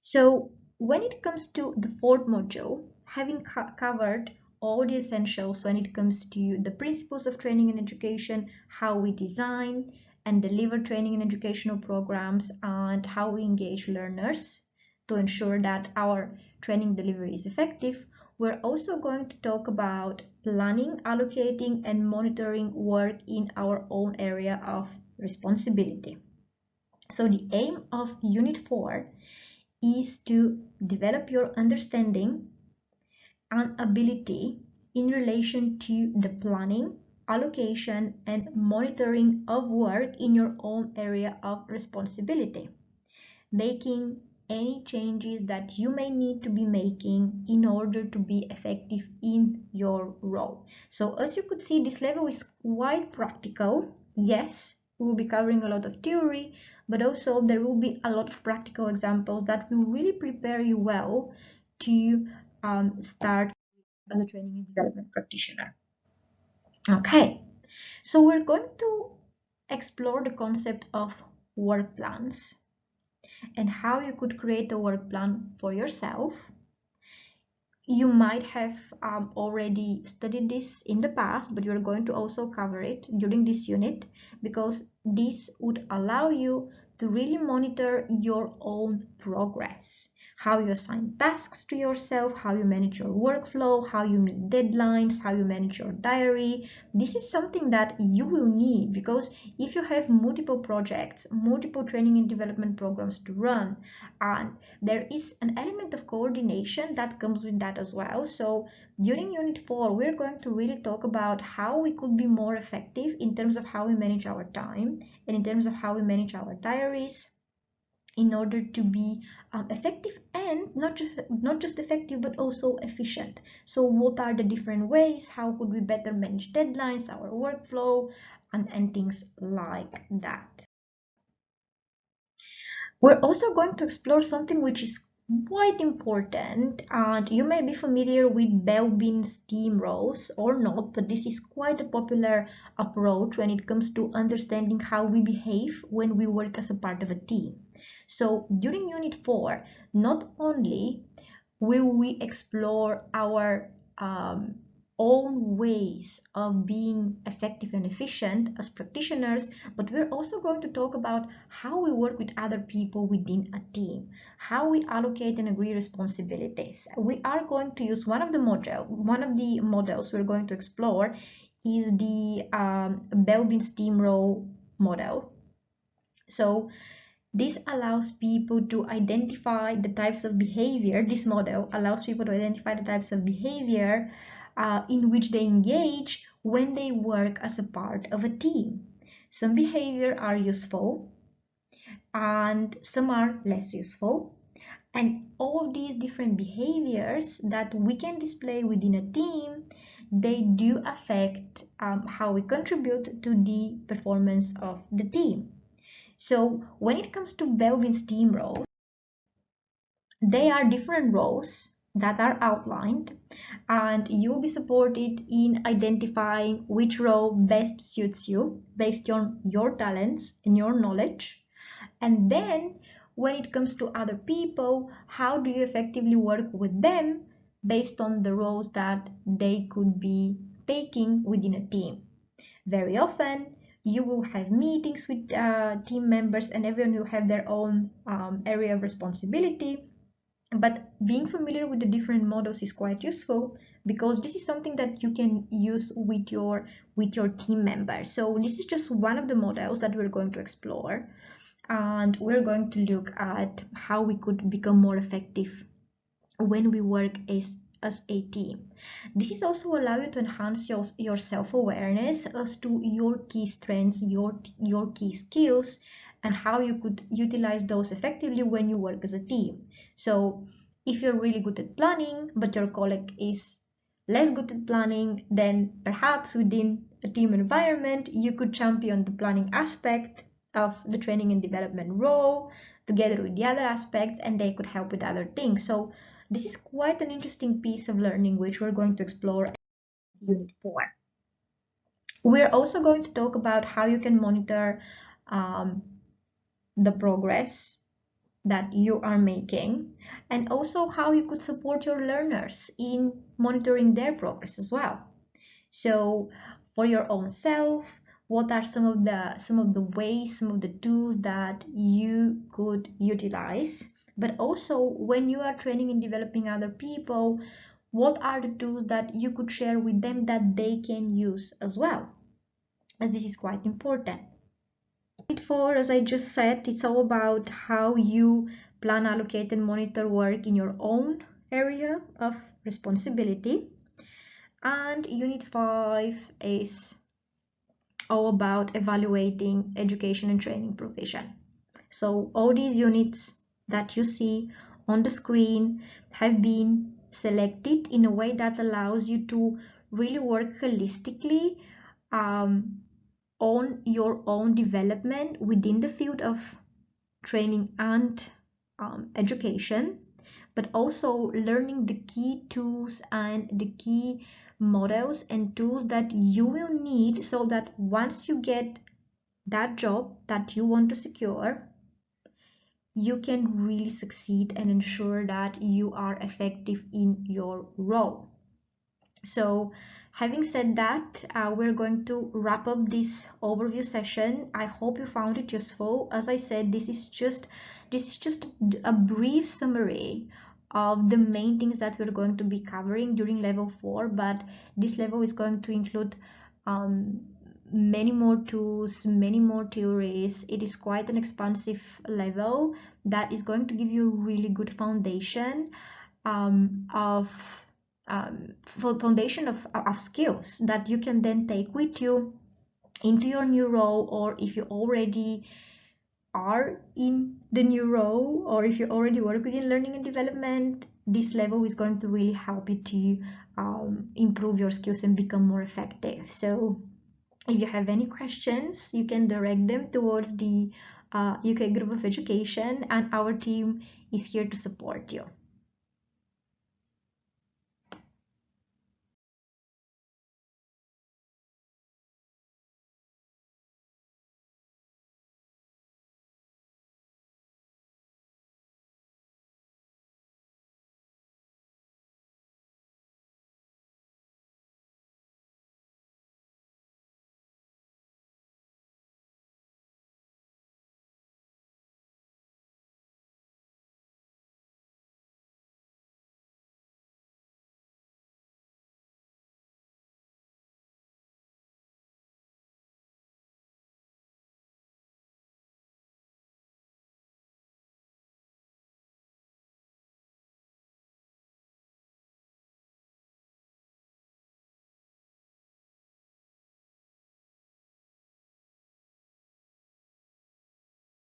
So when it comes to the fourth module, having covered all the essentials when it comes to the principles of training and education, how we design and deliver training and educational programs, and how we engage learners to ensure that our training delivery is effective, we're also going to talk about planning, allocating, and monitoring work in our own area of responsibility. So the aim of Unit 4 is to develop your understanding and ability in relation to the planning, allocation, and monitoring of work in your own area of responsibility, making any changes that you may need to be making in order to be effective in your role. So as you could see, this level is quite practical. Yes, we will be covering a lot of theory, but also there will be a lot of practical examples that will really prepare you well to start as a training and development practitioner. Okay, so we're going to explore the concept of work plans and how you could create a work plan for yourself. You might have already studied this in the past, but you're going to also cover it during this unit because this would allow you to really monitor your own progress, how you assign tasks to yourself, how you manage your workflow, how you meet deadlines, how you manage your diary. This is something that you will need because if you have multiple projects, multiple training and development programs to run, and there is an element of coordination that comes with that as well. So during Unit 4, we're going to really talk about how we could be more effective in terms of how we manage our time and in terms of how we manage our diaries in order to be effective and not just effective but also efficient. So what are the different ways? How could we better manage deadlines, our workflow, and things like that. We're also going to explore something which is quite important, and you may be familiar with Belbin's team roles or not, but this is quite a popular approach when it comes to understanding how we behave when we work as a part of a team. So during Unit 4, not only will we explore our own ways of being effective and efficient as practitioners, but we're also going to talk about how we work with other people within a team, how we allocate and agree responsibilities. We are going to use one of the models we're going to explore is the Belbin's team role model. So this allows people to identify the types of behavior. This model allows people to identify the types of behavior in which they engage when they work as a part of a team. Some behavior are useful and some are less useful. And all of these different behaviors that we can display within a team, they do affect how we contribute to the performance of the team. So when it comes to Belbin's team roles, they are different roles that are outlined, and you will be supported in identifying which role best suits you based on your talents and your knowledge. And then when it comes to other people, how do you effectively work with them based on the roles that they could be taking within a team. Very often, you will have meetings with team members and everyone will have their own area of responsibility. But being familiar with the different models is quite useful because this is something that you can use with your team members. So this is just one of the models that we're going to explore, and we're going to look at how we could become more effective when we work as a team. This is also allow you to enhance your self-awareness as to your key strengths, your key skills, and how you could utilize those effectively when you work as a team. So if you're really good at planning, but your colleague is less good at planning, then perhaps within a team environment, you could champion the planning aspect of the training and development role together with the other aspects, and they could help with other things. So this is quite an interesting piece of learning which we're going to explore in Unit 4. We're also going to talk about how you can monitor the progress that you are making, and also how you could support your learners in monitoring their progress as well. So for your own self, what are some of the ways, some of the tools that you could utilize? But also when you are training and developing other people, what are the tools that you could share with them that they can use as well? As this is quite important. For, as I just said, it's all about how you plan, allocate, and monitor work in your own area of responsibility. And Unit 5 is all about evaluating education and training provision. So all these units that you see on the screen have been selected in a way that allows you to really work holistically um, on your own development within the field of training and education, but also learning the key tools and the key models and tools that you will need so that once you get that job that you want to secure, you can really succeed and ensure that you are effective in your role. So having said that, we're going to wrap up this overview session. I hope you found it useful. As I said, this is just a brief summary of the main things that we're going to be covering during level 4, but this level is going to include um, many more tools, many more theories. It is quite an expansive level that is going to give you a really good foundation of foundation of skills that you can then take with you into your new role, or if you already are in the new role, or if you already work within learning and development, this level is going to really help you to improve your skills and become more effective. So if you have any questions, you can direct them towards the UK Group of Education, and our team is here to support you.